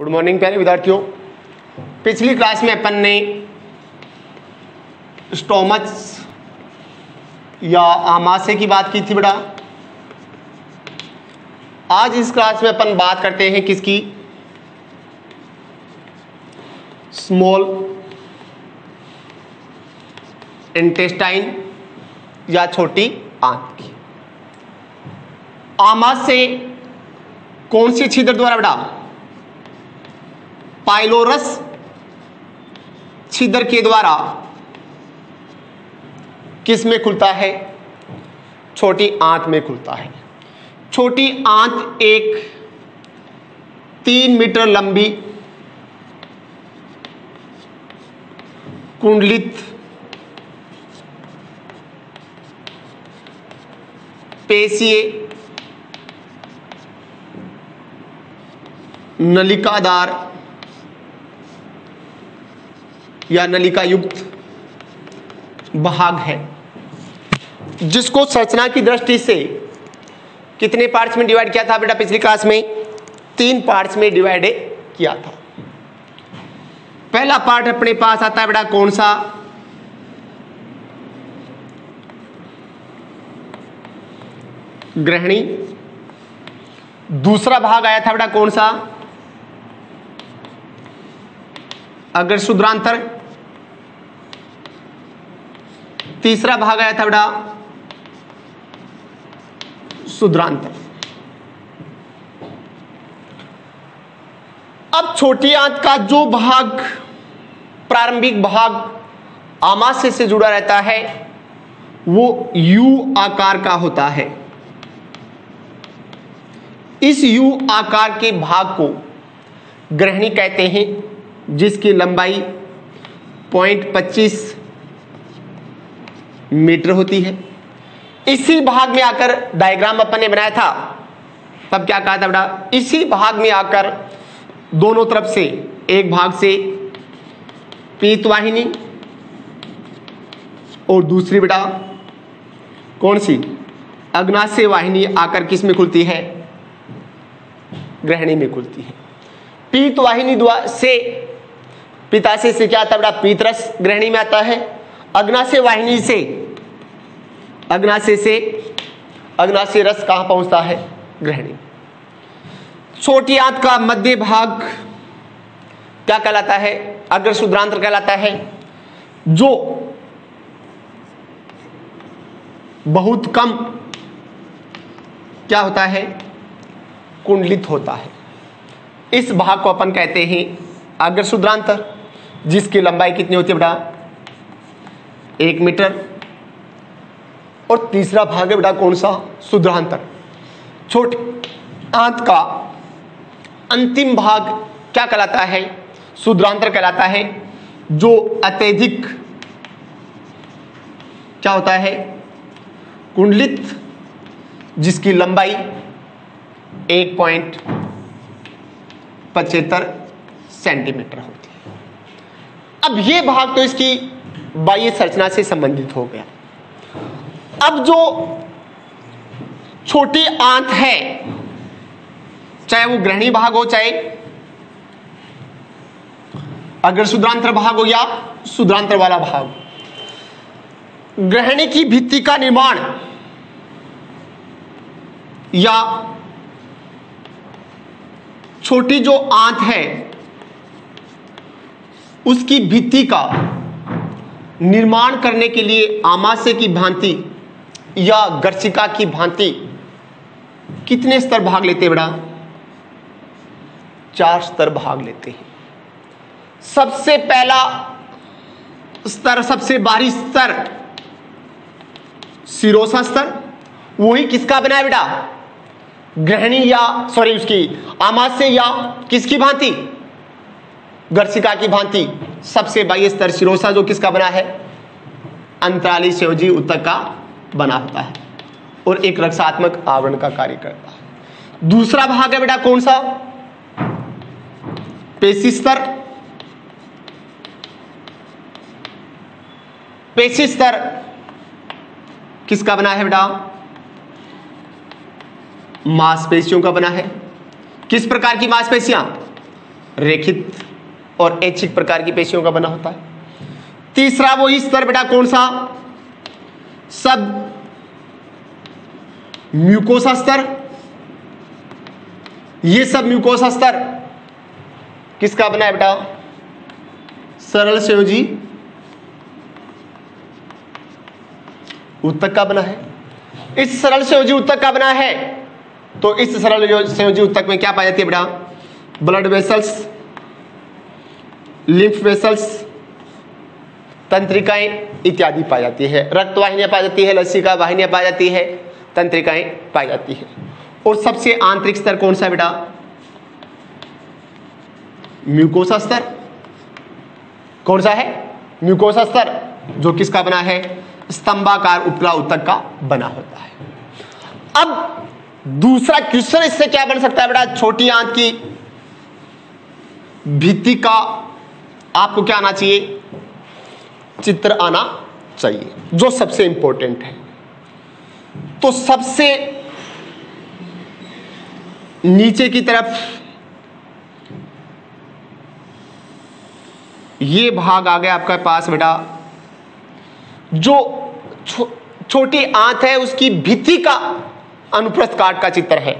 Good morning प्यारे विद्यार्थियों। पिछली क्लास में अपन ने स्टोमच या आमाशय की बात की थी बेटा। आज इस क्लास में अपन बात करते हैं किसकी? स्मॉल इंटेस्टाइन या छोटी आंत की। आमाशय कौन सी छिद्र द्वारा बेटा? पाइलोरस छिद्र के द्वारा किस में खुलता है? छोटी आंत में खुलता है। छोटी आंत एक 3 मीटर लंबी कुंडलित पेशीय नलिकादार या नलिका युक्त भाग है, जिसको संरचना की दृष्टि से कितने पार्ट्स में डिवाइड किया था बेटा? पिछली क्लास में 3 पार्ट्स में डिवाइड किया था। पहला पार्ट अपने पास आता है बेटा कौन सा? ग्रहणी। दूसरा भाग आया था बेटा कौन सा? अग्र शुद्रांतर। तीसरा भाग आया था बेटा शुद्रांतर। अब छोटी आंत का जो भाग, प्रारंभिक भाग आमाशय से जुड़ा रहता है, वो यू आकार का होता है। इस यू आकार के भाग को ग्रहणी कहते हैं, जिसकी लंबाई 0.25 मीटर होती है। इसी भाग में आकर डायग्राम अपन ने बनाया था, तब क्या कहा था बेटा? इसी भाग में आकर दोनों तरफ से, एक भाग से पीतवाहिनी और दूसरी बेटा कौन सी? अग्नाशय वाहिनी आकर किस में खुलती है? ग्रहणी में खुलती है। पीतवाहिनी से, पिताशय से क्या आता है बेटा? पीतरस ग्रहणी में आता है। अग्नाशय वाहिनी से, अग्नाशय रस कहां पहुंचता है? ग्रहणी। छोटी आंत का मध्य भाग क्या कहलाता है? अग्र शुद्रांतर कहलाता है, जो बहुत कम क्या होता है? कुंडलित होता है। इस भाग को अपन कहते हैं अग्र शुद्रांतर, जिसकी लंबाई कितनी होती है बेटा? 1 मीटर। और तीसरा भाग है बेटा कौन सा? शुद्रांतर। छोटी आंत का अंतिम भाग क्या कहलाता है? शुद्रांतर कहलाता है, जो अत्यधिक क्या होता है? कुंडलित, जिसकी लंबाई 1.75 सेंटीमीटर होती है। अब ये भाग तो इसकी बाह्य संरचना से संबंधित हो गया। अब जो छोटी आंत है, चाहे वो ग्रहणी भाग हो, चाहे अगर शुद्रांतर भाग हो या शुद्रांतर वाला भाग, ग्रहणी की भित्ति का निर्माण या छोटी जो आंत है उसकी भित्ति का निर्माण करने के लिए आमाशय की भांति या गर्चिका की भांति कितने स्तर भाग लेते हैं बेटा? 4 स्तर भाग लेते हैं। सबसे पहला स्तर, सबसे बाहरी स्तर शिरोसा स्तर, वही किसका बना है बेटा? ग्रहणी या उसकी आमाशय या किसकी भांति? गर्चिका की भांति। सबसे बाह्य स्तर शिरोसा, जो किसका बना है? अंतराली संयोजी ऊतक का बना होता है और एक रक्षात्मक आवरण का कार्य करता है। दूसरा भाग है बेटा कौन सा? पेशी स्तर। पेशी स्तर किसका बना है बेटा? मांसपेशियों का बना है। किस प्रकार की मांसपेशियां? रेखित और ऐच्छिक प्रकार की पेशियों का बना होता है। तीसरा वो स्तर बेटा कौन सा, सब म्यूकोसा स्तर। ये सब म्यूकोसा स्तर किसका बना है बेटा, सरल संयोजी ऊतक का बना है। इस सरल संयोजी ऊतक का बना है, तो इस सरल संयोजी ऊतक में क्या पाई जाती है बेटा, ब्लड वेसल्स, लिम्फ वेसल्स, तंत्रिकाएं इत्यादि पाई जाती है। रक्त वाहिनियां पाई जाती है, लसिका वाहिनियां पाई जाती है, तंत्रिकाएं पाई जाती है। और सबसे आंतरिक स्तर कौन सा है बेटा, म्यूकोसा स्तर। कौन सा है, म्यूकोसा स्तर, जो किसका बना है, स्तंभाकार उपकला ऊतक का बना होता है। अब दूसरा क्वेश्चन इससे क्या बन सकता है बेटा, छोटी आंत की भित्ति का आपको क्या आना चाहिए, चित्र आना चाहिए, जो सबसे इंपॉर्टेंट है। तो सबसे नीचे की तरफ ये भाग आ गया आपके पास बेटा, जो छोटी आंत है उसकी भित्ति का अनुप्रस्थ काट का चित्र है।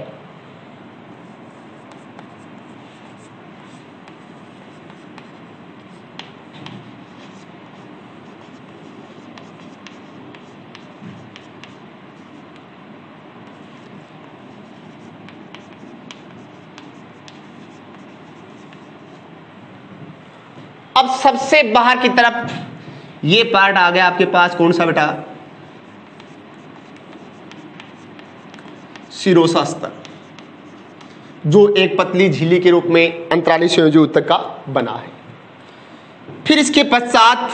अब सबसे बाहर की तरफ ये पार्ट आ गया आपके पास, कौन सा बेटा, शिरोसा स्तर, जो एक पतली झिल्ली के रूप में अंतराली संयोजी ऊतक का बना है। फिर इसके पश्चात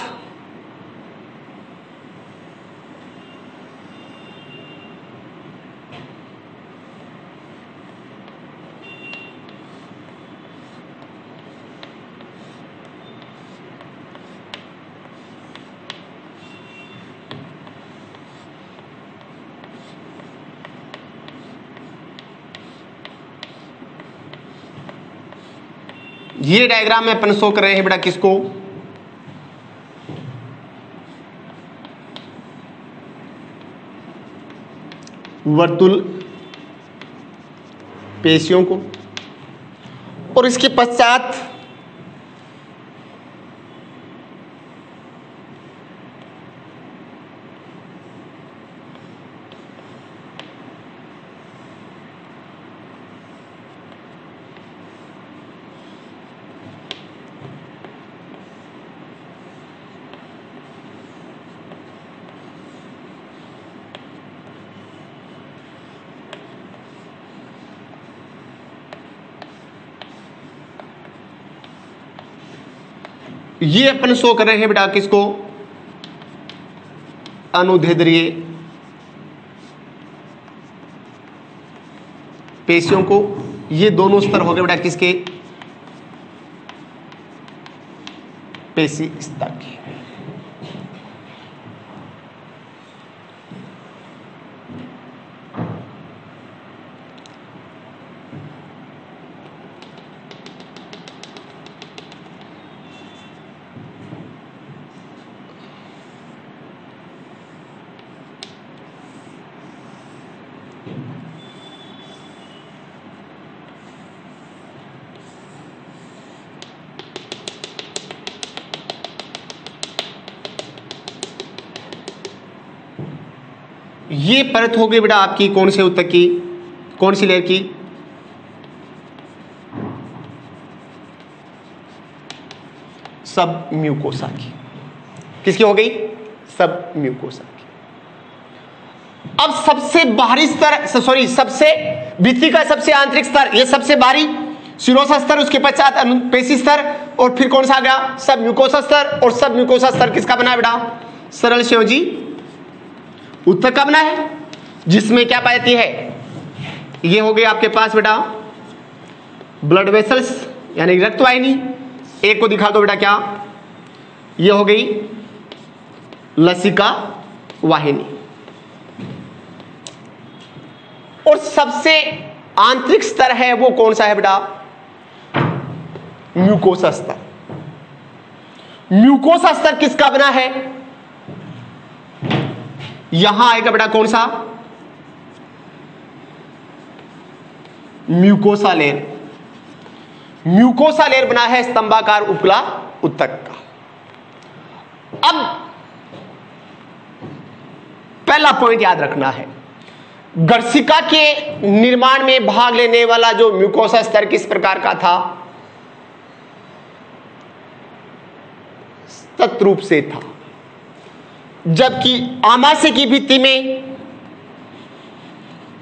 ये डायग्राम में अपन शो कर रहे हैं बेटा किसको, वर्तुल पेशियों को, और इसके पश्चात ये अपन शो कर रहे हैं बेटा किसको, अनुदैर्ध्य पेशियों को। ये दोनों स्तर हो गए बेटा किसके, पेशी स्तर के। ये परत हो गई बेटा आपकी कौन से ऊतक की, कौन सी लेयर की, सब म्यूकोसा की। किसकी हो गई, सब म्यूकोसा की। अब सबसे बाहरी स्तर, सॉरी सबसे भित्ति का सबसे आंतरिक स्तर, ये सबसे बाहरी शिरोसा स्तर, उसके पश्चात पेशी स्तर, और फिर कौन सा आ गया, सब म्यूकोसा स्तर। और सब म्यूकोसा स्तर किसका बना है बेटा, सरल संयोजी ऊतक का बना है, जिसमें क्या पाई जाती है, ये हो गई आपके पास बेटा ब्लड वेसल्स यानी रक्त वाहिनी। एक को दिखा दो बेटा, क्या, ये हो गई लसिका वाहिनी। और सबसे आंतरिक स्तर है वो कौन सा है बेटा, म्यूकोसा स्तर। म्यूकोसा स्तर किसका बना है? यहां आएगा बेटा कौन सा? Mucosa layer. म्यूकोसा लेयर बना है स्तंभाकार उपकला उत्तक का। अब पहला पॉइंट याद रखना है, गर्सिका के निर्माण में भाग लेने वाला जो म्यूकोसा स्तर किस प्रकार का था? सतत रूप से था, जबकि आमाशय की भित्ति में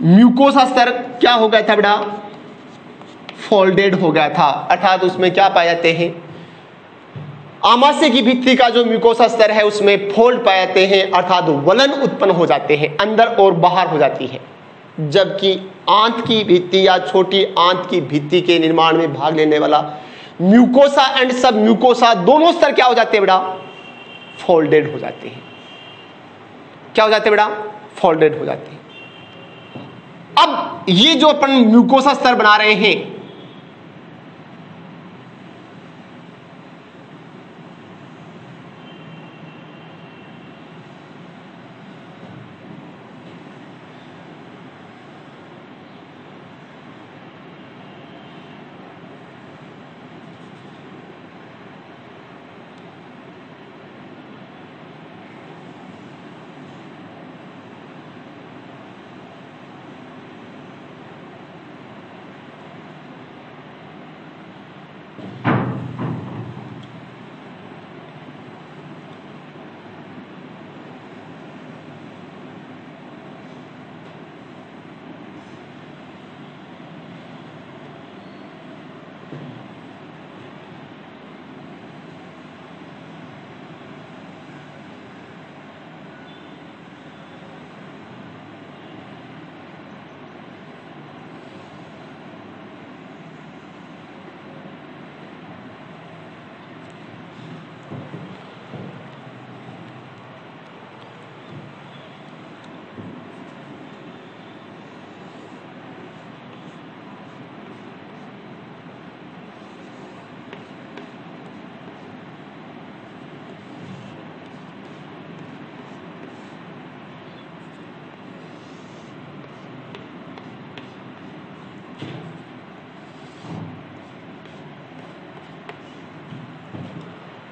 म्यूकोसा स्तर क्या हो गया था बेटा? फोल्डेड हो गया था, अर्थात उसमें क्या पाए जाते हैं? आमाशय की भित्ति का जो म्यूकोसा स्तर है उसमें फोल्ड पाए जाते हैं, अर्थात वलन उत्पन्न हो जाते हैं, अंदर और बाहर हो जाती है। जबकि आंत की भित्ति या छोटी आंत की भित्ति के निर्माण में भाग लेने वाला म्यूकोसा एंड सब म्यूकोसा दोनों स्तर क्या हो जाते हैं बेटा? फोल्डेड हो जाते हैं। क्या हो जाते हैं बेटा? फोल्डेड हो जाते हैं। अब ये जो अपन म्यूकोसा स्तर बना रहे हैं,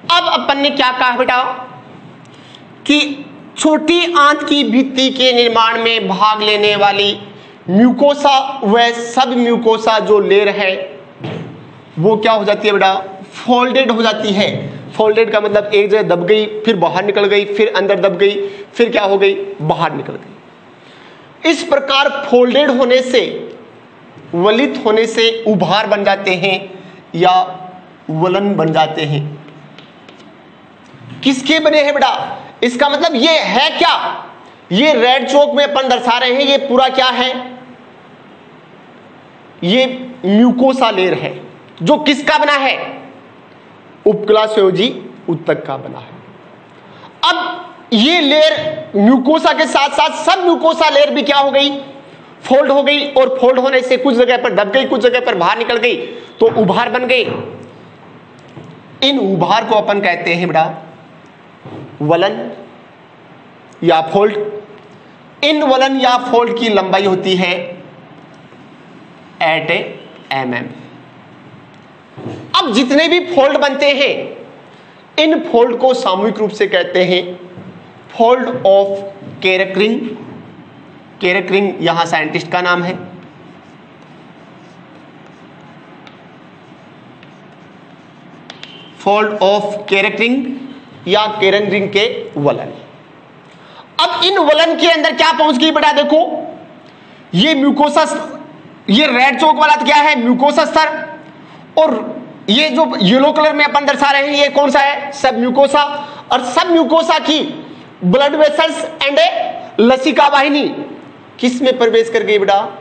अब अपन ने क्या कहा बेटा कि छोटी आंत की भित्ति के निर्माण में भाग लेने वाली म्यूकोसा व सब म्यूकोसा जो लेयर है वो क्या हो जाती है बेटा? फोल्डेड हो जाती है। फोल्डेड का मतलब एक जगह दब गई, फिर बाहर निकल गई, फिर अंदर दब गई, फिर क्या हो गई? बाहर निकल गई। इस प्रकार फोल्डेड होने से, वलित होने से उभार बन जाते हैं या वलन बन जाते हैं। किसके बने हैं बेटा? इसका मतलब ये है क्या? ये रेड चौक में अपन दर्शा रहे हैं, ये पूरा क्या है? ये म्यूकोसा लेयर है जो किसका बना है? उपकला संयोजी उत्तक का बना है। अब ये लेयर म्यूकोसा के साथ साथ सब म्यूकोसा लेयर भी क्या हो गई? फोल्ड हो गई, और फोल्ड होने से कुछ जगह पर दब गई, कुछ जगह पर बाहर निकल गई, तो उभार बन गई। इन उभार को अपन कहते हैं बेटा वलन या फोल्ड। इन वलन या फोल्ड की लंबाई होती है 8 mm। अब जितने भी फोल्ड बनते हैं, इन फोल्ड को सामूहिक रूप से कहते हैं फोल्ड ऑफ केरेक्रिंग। केरेक्रिंग यहां साइंटिस्ट का नाम है। फोल्ड ऑफ केरेक्रिंग या केरेक्रिंग के वलन। अब इन वलन के अंदर क्या पहुंच गई बेटा? देखो ये म्यूकोसा, ये रेड चौक वाला तो क्या है? म्यूकोसा स्तर। और ये जो येलो कलर में अपन दर्शा रहे हैं ये कौन सा है? सब म्यूकोसा। और सब म्यूकोसा की ब्लड वेसल्स एंड लसिका वाहिनी किस में प्रवेश कर गई बेटा?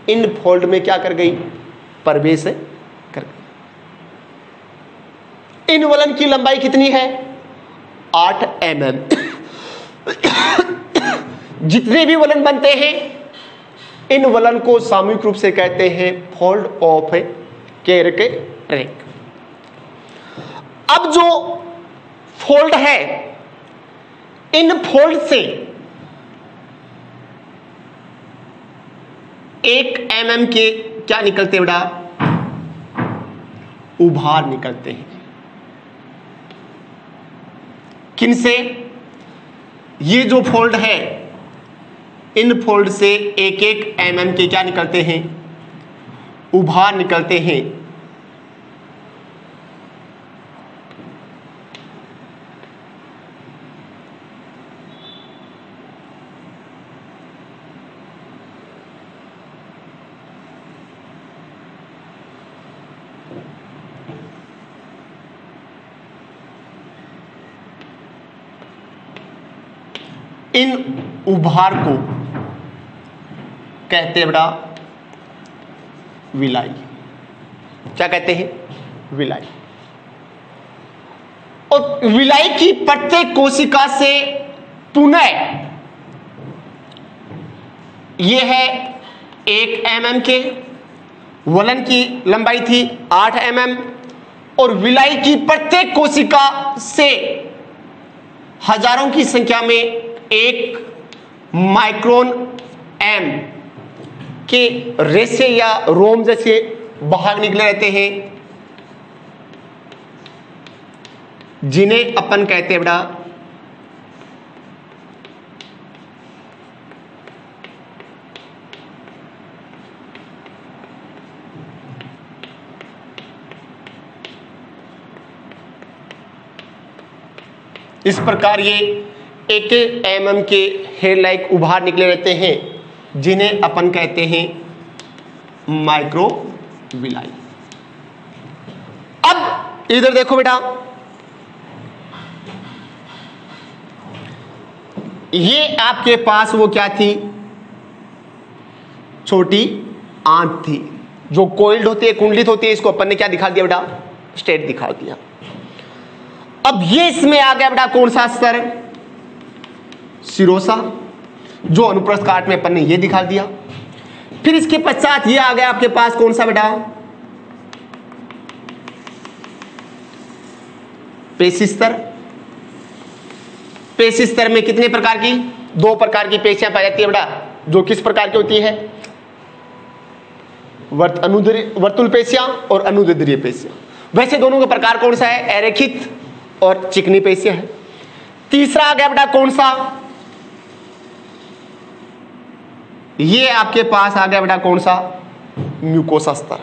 इन फोल्ड में क्या कर गई? प्रवेश कर गई। इन वलन की लंबाई कितनी है? 8 mm। जितने भी वलन बनते हैं इन वलन को सामूहिक रूप से कहते हैं फोल्ड ऑफ केरेक्रिंग। अब जो फोल्ड है, इन फोल्ड से 1 mm के क्या निकलते बेटा, उभार निकलते हैं। किन से? ये जो फोल्ड है, इन फोल्ड से 1-1 mm के क्या निकलते हैं, उभार निकलते हैं। इन उभार को कहते हैं बेटा विलाई। क्या कहते हैं? विलाई। और विलाई की प्रत्येक कोशिका से पुनः यह है 1 mm के, वलन की लंबाई थी 8 mm, और विलाई की प्रत्येक कोशिका से हजारों की संख्या में 1 माइक्रोन एम के रेशे या रोम जैसे भाग निकले रहते हैं, जिन्हें अपन कहते हैं बेटा इस प्रकार ये 1 mm के हेयर लाइक उभार निकले रहते हैं, जिन्हें अपन कहते हैं माइक्रोविलाई। अब इधर देखो बेटा, ये आपके पास वो क्या थी, छोटी आंत थी जो कोइल्ड होती है, कुंडलित होती है। इसको अपन ने क्या दिखा दिया बेटा, स्टेट दिखा दिया। अब ये इसमें आ गया बेटा कौन सा स्तर, सिरोसा, जो अनुप्रस्थ काट में अपन ने ये दिखा दिया। फिर इसके पश्चात ये आ गया आपके पास कौन सा बेटा, पेशी स्तर। पेशी स्तर में कितने प्रकार की, 2 प्रकार की पेशियां पाई जाती है बेटा, जो किस प्रकार की होती है, वर्तुल पेशियां और अनुदैर्ध्य पेशियां। वैसे दोनों का प्रकार कौन सा है, अरेखित और चिकनी पेशियां है। तीसरा आ गया बेटा कौन सा, ये आपके पास आ गया बेटा कौन सा, म्यूकोसा स्तर,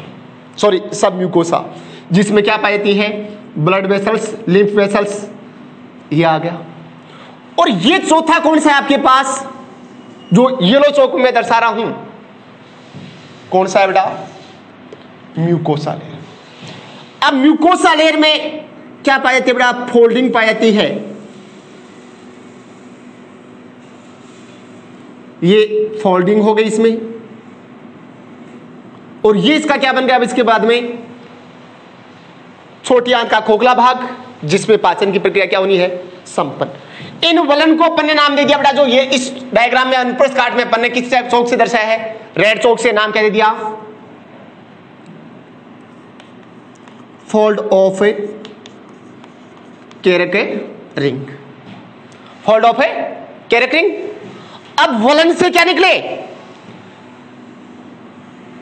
सॉरी सब म्यूकोसा, जिसमें क्या पाई जाती है, ब्लड वेसल्स, लिम्फ वेसल्स, ये आ गया। और ये चौथा कौन सा है आपके पास, जो येलो चौक में दर्शा रहा हूं, कौन सा है बेटा, म्यूकोसा लेयर। अब म्यूकोसा लेयर में क्या पाई जाती है बेटा, फोल्डिंग पाई जाती है। ये फोल्डिंग हो गई इसमें, और ये इसका क्या बन गया अब इसके बाद में, छोटी आंत का खोखला भाग, जिसमें पाचन की प्रक्रिया क्या होनी है, संपन्न। इन वलन को अपन ने नाम दे दिया बेटा, जो ये इस डायग्राम में अनुप्रस्थ काट में अपन ने किस चौक से दर्शाया है, रेड चौक से, नाम क्या दे दिया, फोल्ड ऑफ ए केरेके रिंग, फोल्ड ऑफ ए केरेके रिंग। अब वलन से क्या निकले,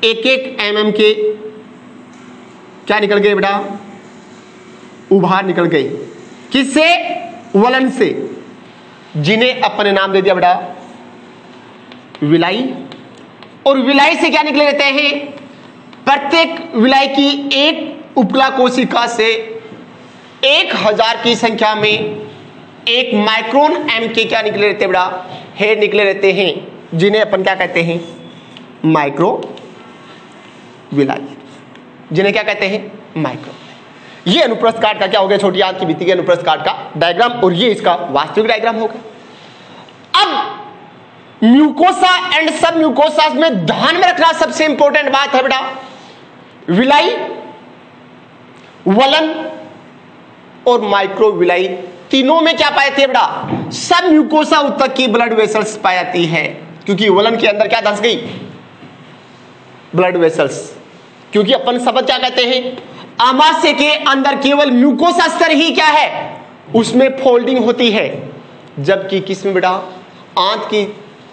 1-1 mm के क्या निकल गए बेटा, उभार निकल गए। किससे, वलन से, जिन्हें अपने नाम दे दिया बेटा विलाई। और विलाई से क्या निकले रहते हैं, प्रत्येक विलाई की एक उपला कोशिका से 1000 की संख्या में 1 माइक्रोन एम के क्या निकले रहते हैं बेटा, हेयर निकले रहते हैं, जिन्हें अपन क्या कहते हैं, माइक्रो विलाई, जिन्हें क्या कहते हैं, माइक्रो। ये अनुप्रस्थ काट का क्या हो गया, छोटी आंत की भित्ति के अनुप्रस्थ काट का डायग्राम, और ये इसका वास्तविक डायग्राम होगा। अब म्यूकोसा एंड सब म्यूकोसा में ध्यान में रखना सबसे इंपॉर्टेंट बात है बेटा, विलाई, वलन और माइक्रो विलाई, तीनों में क्या पाई जाती है बेटा, सब म्यूकोसा उत्तक की ब्लड वेसल्स पाई जाती है। क्योंकि वलन के अंदर क्या धंस गई, ब्लड वेसल्स। क्योंकि अपन शब्द क्या कहते हैं, आमाशय के अंदर केवल म्यूकोसा स्तर ही क्या है, उसमें फोल्डिंग होती है, जबकि किसमें बेटा, आंत की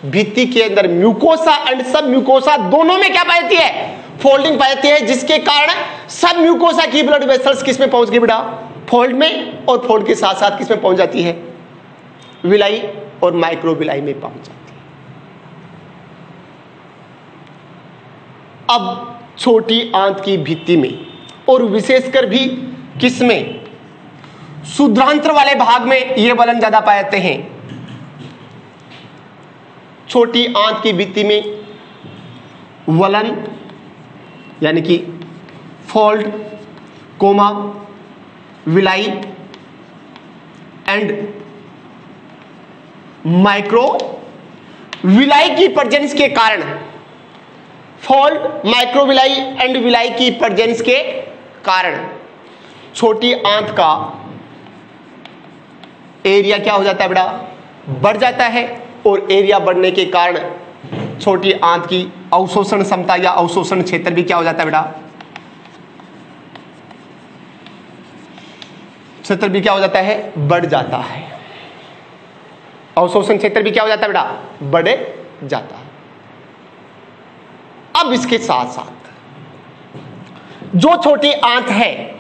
भित्ति के अंदर म्यूकोसा एंड सब म्यूकोसा दोनों में क्या पाई जाती है, फोल्डिंग पाई जाती है, जिसके कारण सब म्यूकोसा की ब्लड वेसल्स किसमें पहुंच गई बेटा, फोल्ड में, और फोल्ड के साथ साथ किसमें पहुंच जाती है, विलाई और माइक्रोविलाई में पहुंच जाती है। अब छोटी आंत की भित्ति में और विशेषकर भी किसमें, शुद्रांत्र वाले भाग में ये वलन ज्यादा पाए जाते हैं। छोटी आंत की भित्ति में वलन यानी कि fold, comma, villi and micro villi की प्रेजेंस के कारण, फोल्ड, माइक्रोविलाई एंड विलाई की प्रेजेंस के कारण छोटी आंत का एरिया क्या हो जाता है बेटा, बढ़ जाता है, और एरिया बढ़ने के कारण छोटी आंत की अवशोषण क्षमता या अवशोषण क्षेत्र भी क्या हो जाता है बेटा, क्षेत्र भी क्या हो जाता है, बढ़ जाता है। अवशोषण क्षेत्र भी क्या हो जाता है बेटा, बढ़ जाता है। अब इसके साथ साथ जो छोटी आंत है,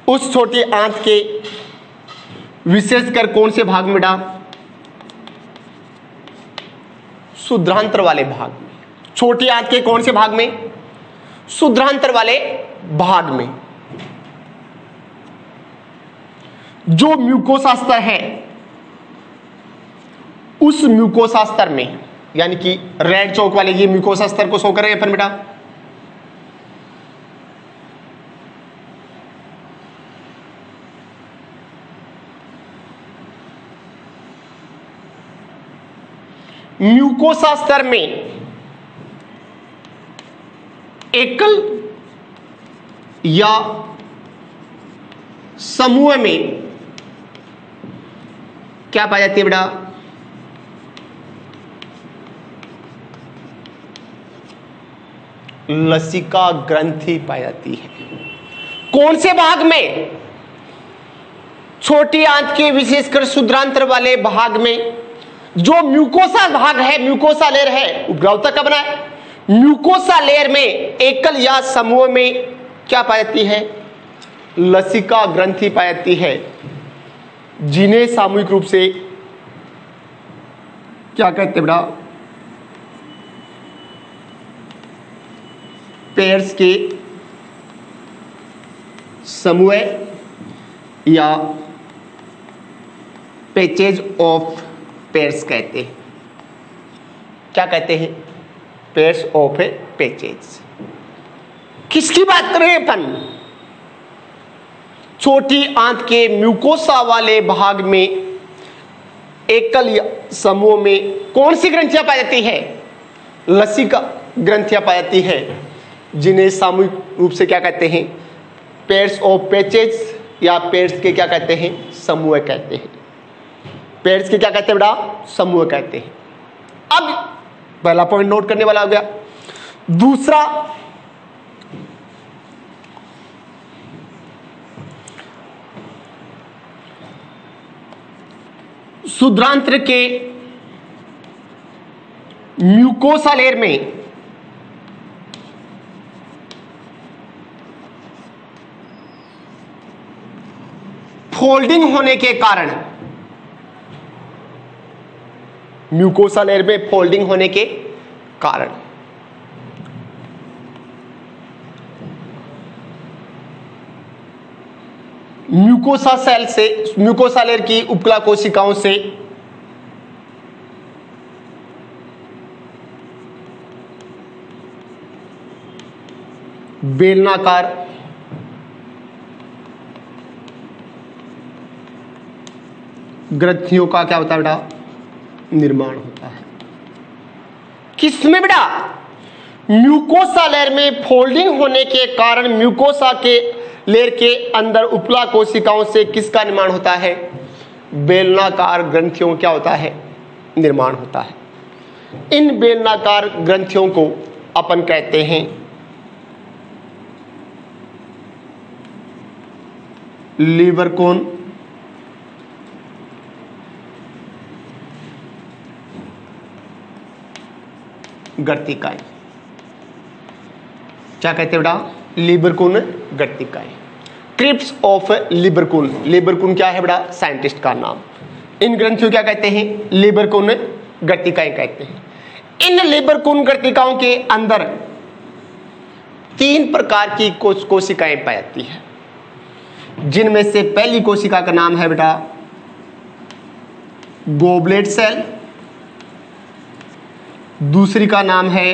उस छोटी आंत के विशेषकर कौन से भाग में बेटा, शुद्रांत्र वाले भाग में। छोटी आंत के कौन से भाग में, शुद्रांत्र वाले भाग में जो म्यूकोसा स्तर है, उस म्यूकोसा स्तर में, यानी कि रेड चौक वाले ये म्यूकोसा स्तर को शो कर रहे हैं अपन बेटा, म्यूकोसा स्तर में एकल या समूह में क्या पाई जाती है बेटा, लसिका ग्रंथि पाई जाती है। कौन से भाग में, छोटी आंत के विशेषकर शुद्रांत्र वाले भाग में जो म्यूकोसा भाग है, म्यूकोसा लेयर है, उपग्रावता का बना है, म्यूकोसा लेयर में एकल या समूह में क्या पाई जाती है, लसिका ग्रंथि पाई जाती है, जिन्हें सामूहिक रूप से क्या कहते हैं बेटा, पेयर्स के समूह या पैचेज ऑफ पेयर्स कहते हैं। क्या कहते हैं, पेयर्स ऑफ पैचेज। किसकी बात कर रहे हैं अपन, छोटी आंत के म्यूकोसा वाले भाग में एकल समूह में कौन सी ग्रंथियां पाई जाती है, लसिका ग्रंथियां पाई जाती है, जिन्हें सामूहिक रूप से क्या कहते हैं, पेयर्स ऑफ पैचेज या पेयर्स के क्या कहते हैं, समूह कहते हैं। पेयर्स के क्या कहते हैं बेटा, समूह कहते हैं। अब पहला पॉइंट नोट करने वाला हो गया। दूसरा, शुद्रांत्र के म्यूकोसा लेयर में फोल्डिंग होने के कारण, म्यूकोसा लेयर में फोल्डिंग होने के कारण म्यूकोसा सेल से, म्यूकोसा लेयर की उपकला कोशिकाओं से बेलनाकार ग्रंथियों का क्या होता है बेटा, निर्माण होता है। किसमें बेटा, म्यूकोसा लेयर में फोल्डिंग होने के कारण म्यूकोसा के लेयर के अंदर उपला कोशिकाओं से किसका निर्माण होता है, बेलनाकार ग्रंथियों क्या होता है, निर्माण होता है। इन बेलनाकार ग्रंथियों को अपन कहते हैं लीवर कोन, गर्तिकाएं। क्या कहते हैं बेटा? लीवर कोन गर्तिकाएं। Crypts of Lieberkuhn, Lieberkuhn क्या है बेटा? साइंटिस्ट का नाम। इन ग्रंथियों क्या कहते हैं? लीवर कोन गर्तिकाएं कहते हैं। इन लीवर कोन गर्तिकाओं के अंदर 3 प्रकार की कोशिकाएं पाई जाती है, जिनमें से पहली कोशिका का नाम है बेटा गोबलेट सेल, दूसरी का नाम है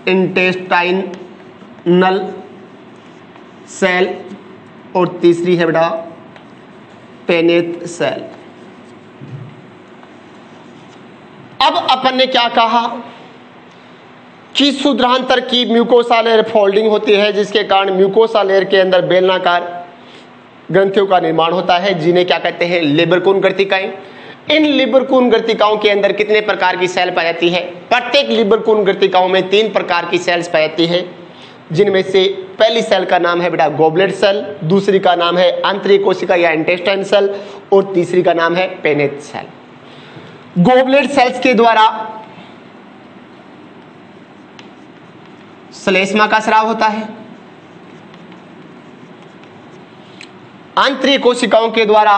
इंटेस्टाइनल सेल और तीसरी है बेटा पेनेट सेल। अब अपन ने क्या कहा कि शुद्रांतर की म्यूकोसा लेयर फोल्डिंग होती है, जिसके कारण म्यूकोसा लेयर के अंदर बेलनाकार ग्रंथियों का निर्माण होता है, जिन्हें क्या कहते हैं? Liver cone गर्तिकाएं। इन लीवर कोन गर्तिकाओं के अंदर कितने प्रकार की सेल पाई जाती है? प्रत्येक लीवर कोन गर्तिकाओं में 3 प्रकार की सेल्स पाई जाती है, जिनमें से पहली सेल का नाम है बेटा गोबलेट सेल, दूसरी का नाम है आंतरिक कोशिका या इंटेस्टाइन सेल और तीसरी का नाम है पेनेट सेल। गोबलेट सेल्स के द्वारा श्लेष्मा का स्राव होता है, आंतरिक कोशिकाओं के द्वारा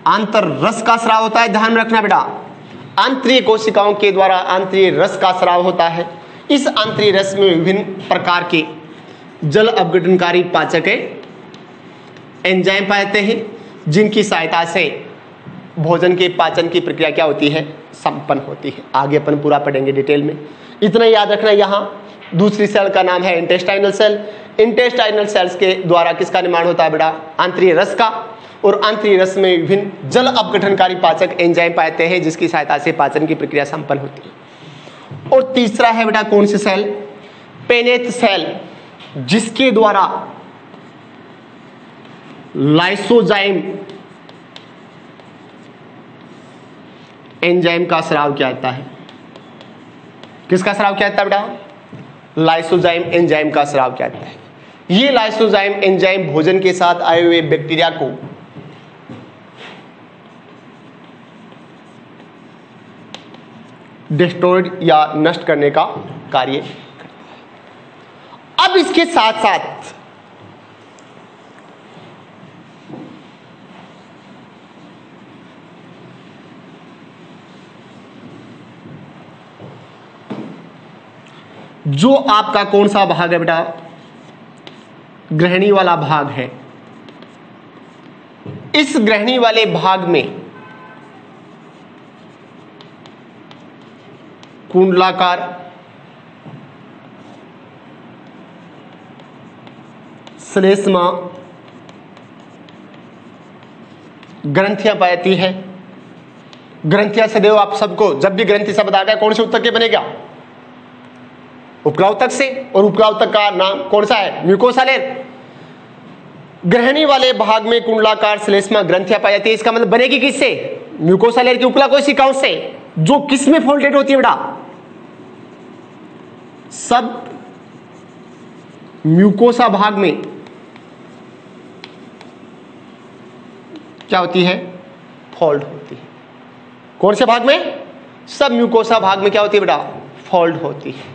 आंतर रस का स्राव होता है। ध्यान में रखना बेटा, आंतरिक कोशिकाओं के द्वारा आंतरिक रस का स्राव होता है। इस आंतरिक रस में विभिन्न प्रकार के जल अपघटनकारी पाचक एंजाइम पाए जाते हैं, जिनकी सहायता से भोजन के पाचन की प्रक्रिया क्या होती है? संपन्न होती है। आगे अपन पूरा पढ़ेंगे डिटेल में, इतना याद रखना। यहाँ दूसरी सेल का नाम है इंटेस्टाइनल सेल। इंटेस्टाइनल सेल्स के द्वारा किसका निर्माण होता है बेटा? आंतरिक रस का, और आंतरिक रस में विभिन्न जल अपघटनकारी पाचक एंजाइम पाते हैं, जिसकी सहायता से पाचन की प्रक्रिया संपन्न होती है। और तीसरा है बेटा कौन सी सेल? पेनेट सेल, जिसके द्वारा लाइसोजाइम एंजाइम का स्राव किया जाता है। किसका स्राव किया जाता है बेटा? लाइसोजाइम एंजाइम का स्राव किया जाता है। ये लाइसोजाइम एंजाइम भोजन के साथ आए हुए बैक्टीरिया को डिस्ट्रॉयड या नष्ट करने का कार्य करता है। अब इसके साथ साथ जो आपका कौन सा भाग है बेटा? ग्रहणी वाला भाग है। इस ग्रहणी वाले भाग में कुंडलाकार श्लेष्मा ग्रंथियां पाई जाती है। ग्रंथियां सदैव आप सबको जब भी ग्रंथि शब्द आ गया कौन से उत्तक के बनेगा? उपकला उत्तक से, और उपकला उत्तक का नाम कौन सा है? Mucosa layer. ग्रहणी वाले भाग में कुंडलाकार श्लेष्मा ग्रंथियां पाई जाती है। इसका मतलब बनेगी किससे? म्यूकोसा लेयर की उपकला कोशिकाओं से, जो किस में फोल्डेड होती है बेटा? सब म्यूकोसा भाग में क्या होती है? फोल्ड होती है। कौन से भाग में? सब म्यूकोसा भाग में क्या होती है बेटा? फोल्ड होती है।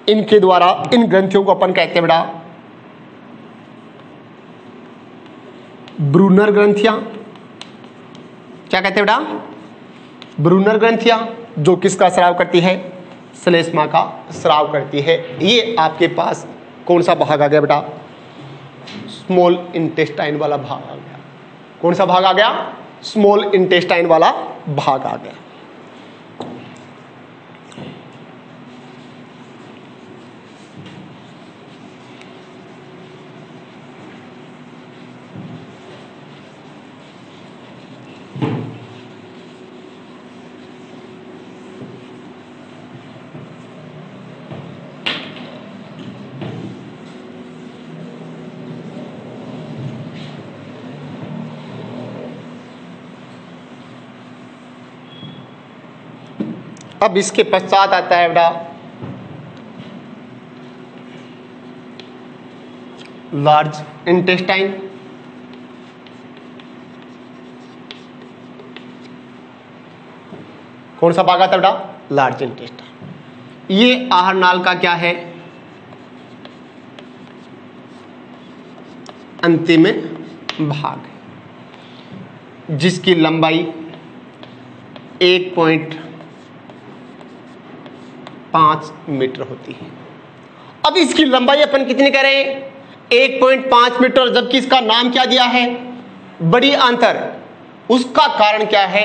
इनके द्वारा इन ग्रंथियों को अपन कहते हैं बेटा ब्रूनर ग्रंथियां। क्या कहते हैं बेटा? ब्रूनर ग्रंथियां, जो किसका स्राव करती है? श्लेष्मा का स्राव करती है। ये आपके पास कौन सा भाग आ गया बेटा? स्मॉल इंटेस्टाइन वाला भाग आ गया। कौन सा भाग आ गया? स्मॉल इंटेस्टाइन वाला भाग आ गया। अब इसके पश्चात आता है बेटा लार्ज इंटेस्टाइन। कौन सा भाग आता है बेटा? Large intestine. ये आहार नाल का क्या है? अंतिम भाग है, जिसकी लंबाई 1.5 मीटर होती है। अब इसकी लंबाई अपन कितनी करें? 1.5 मीटर, जबकि इसका नाम क्या दिया है? बड़ी आंतर। उसका कारण क्या है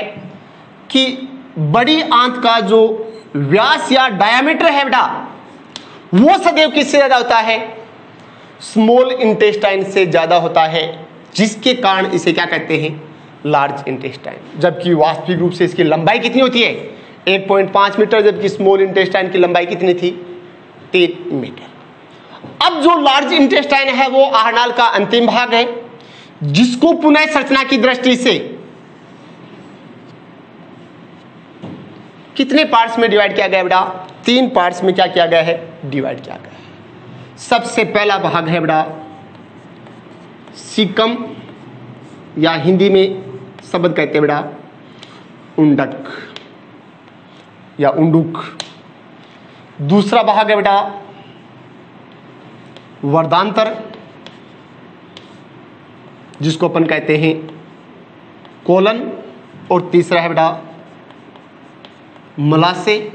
कि बड़ी आंत का जो व्यास या डायामीटर है बेटा, वो सदैव किससे ज्यादा होता है? स्मॉल इंटेस्टाइन से ज्यादा होता है, जिसके कारण इसे क्या कहते हैं? Large intestine. जबकि वास्तविक रूप से इसकी लंबाई कितनी होती है? 1.5 मीटर, जबकि स्मॉल इंटेस्टाइन की लंबाई कितनी थी? 3 मीटर। अब जो लार्ज इंटेस्टाइन है वो आहारनाल का अंतिम भाग है, जिसको पुनः संरचना की दृष्टि से कितने पार्ट्स में डिवाइड किया गया बेटा? 3 पार्ट्स में क्या किया गया है? डिवाइड किया गया है। सबसे पहला भाग है बेटा सीकम, या हिंदी में शब्द कहते हैं बेटा उंडक या उंडुक। दूसरा भाग है बेटा वर्धांतर, जिसको अपन कहते हैं कोलन। और तीसरा है बेटा मलासे,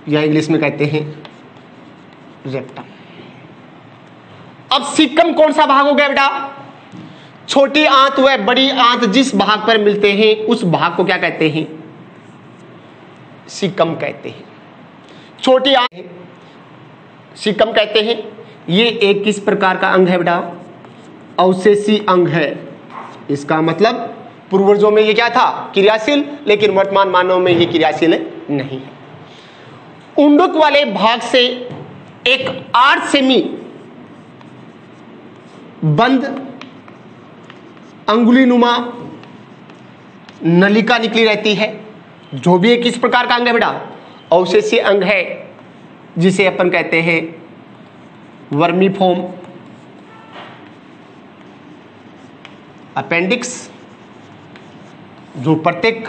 या इंग्लिश में कहते हैं रेक्टम। अब सीकम कौन सा भाग हो गया बेटा? छोटी आंत व बड़ी आंत जिस भाग पर मिलते हैं उस भाग को क्या कहते हैं? सीकम कहते हैं। छोटी आंत सीकम कहते हैं। ये एक किस प्रकार का अंग है बेटा? अवशेषी अंग है। इसका मतलब पूर्वजों में ये क्या था? क्रियाशील, लेकिन वर्तमान मानव में ये क्रियाशील नहीं है। उंडुक वाले भाग से एक 8 सेमी बंद अंगुलीनुमा नलिका निकली रहती है, जो भी एक किस प्रकार का अंग है बेटा? अवशेषीय अंग है, जिसे अपन कहते हैं वर्मीफॉर्म अपेंडिक्स, जो प्रत्येक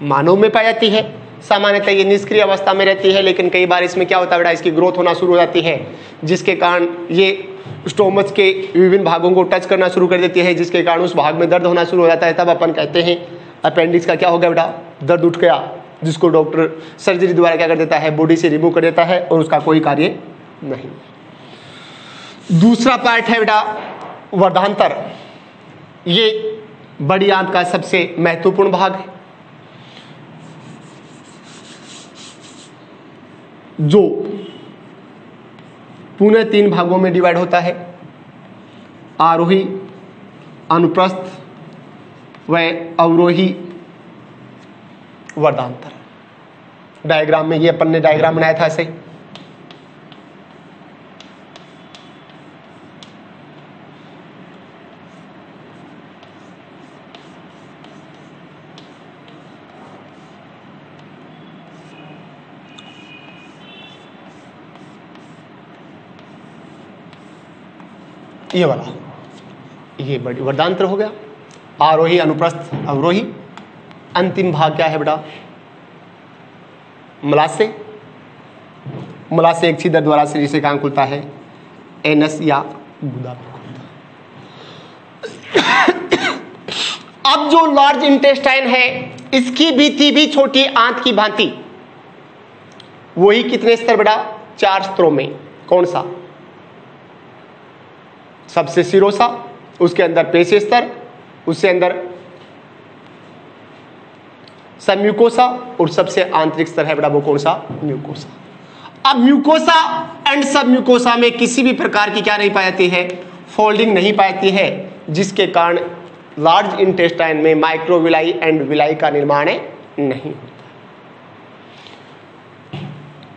मानव में पाई जाती है। सामान्यतः ये निष्क्रिय अवस्था में रहती है, लेकिन कई बार इसमें क्या होता है बेटा? इसकी ग्रोथ होना शुरू हो जाती है, जिसके कारण ये स्टोमच के विभिन्न भागों को टच करना शुरू कर देती है, जिसके कारण उस भाग में दर्द होना शुरू हो जाता है। तब अपन कहते हैं अपेंडिक्स का क्या हो गया बेटा? दर्द उठ गया, जिसको डॉक्टर सर्जरी द्वारा क्या कर देता है? बॉडी से रिमूव कर देता है, और उसका कोई कार्य नहीं। दूसरा पार्ट है बेटा वर्धांतर। ये बड़ी आंत का सबसे महत्वपूर्ण भाग है, जो पुनः 3 भागों में डिवाइड होता है: आरोही, अनुप्रस्थ व अवरोही वर्धांतर। डायग्राम में ये अपन ने डायग्राम बनाया था ऐसे। ये वाला, ये बड़ी वर्धांतर हो गया। आरोही, अनुप्रस्थ, अवरोही। अंतिम भाग क्या है बेटा? मलाशय। मलाशय एक छिद्र द्वारा शरीर से कहाँ खुलता है? एनस या गुदा पर खुलता है। अब जो लार्ज इंटेस्टाइन है, इसकी भित्ति भी छोटी आंत की भांति, वही कितने स्तर बेटा? 4 स्तरों में। कौन सा? सबसे सिरोसा, उसके अंदर पेशी स्तर, उससे अंदर सबम्यूकोसा, और सबसे आंतरिक स्तर है बेटा वो कौन सा? म्यूकोसा। अब म्यूकोसा एंड सबम्यूकोसा में किसी भी प्रकार की क्या नहीं पाई जाती है? फोल्डिंग नहीं पाई जाती है, जिसके कारण लार्ज इंटेस्टाइन में माइक्रोविलाई एंड विलाई का निर्माण नहीं होता।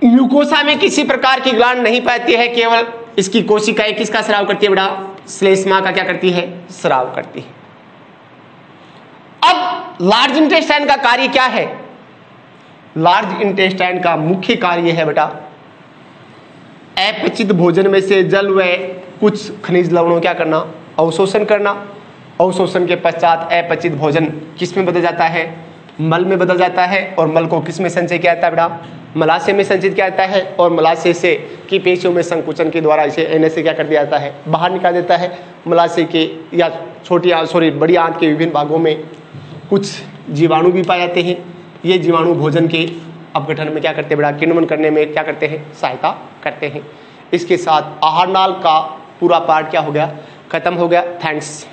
म्यूकोसा में किसी प्रकार की ग्लैंड नहीं पाती है, केवल इसकी कोशिकाएं किसका स्राव करती है बेटा? श्लेष्मा का क्या करती है? स्राव करती है। अब लार्ज इंटेस्टाइन का कार्य क्या है? लार्ज इंटेस्टाइन का मुख्य कार्य है बेटा अपचित भोजन में से जल व कुछ खनिज लवणों क्या करना, अवशोषण करना। अवशोषण के पश्चात अपचित भोजन किस में बदल जाता है, मल में बदल जाता है, और मल को किस में संचय किया जाता है बेटा, मलाशय में संचित किया जाता है, और मलाशय से की पेशियों में संकुचन के द्वारा इसे एनए से क्या कर दिया जाता है, बाहर निकाल देता है। मलाशय के या बड़ी आंत के विभिन्न भागों में कुछ जीवाणु भी पाए जाते हैं। ये जीवाणु भोजन के अपघटन में क्या करते हैं बेटा, किण्वन करने में क्या करते हैं, सहायता करते हैं। इसके साथ आहार नाल का पूरा पार्ट क्या हो गया, खत्म हो गया। थैंक्स।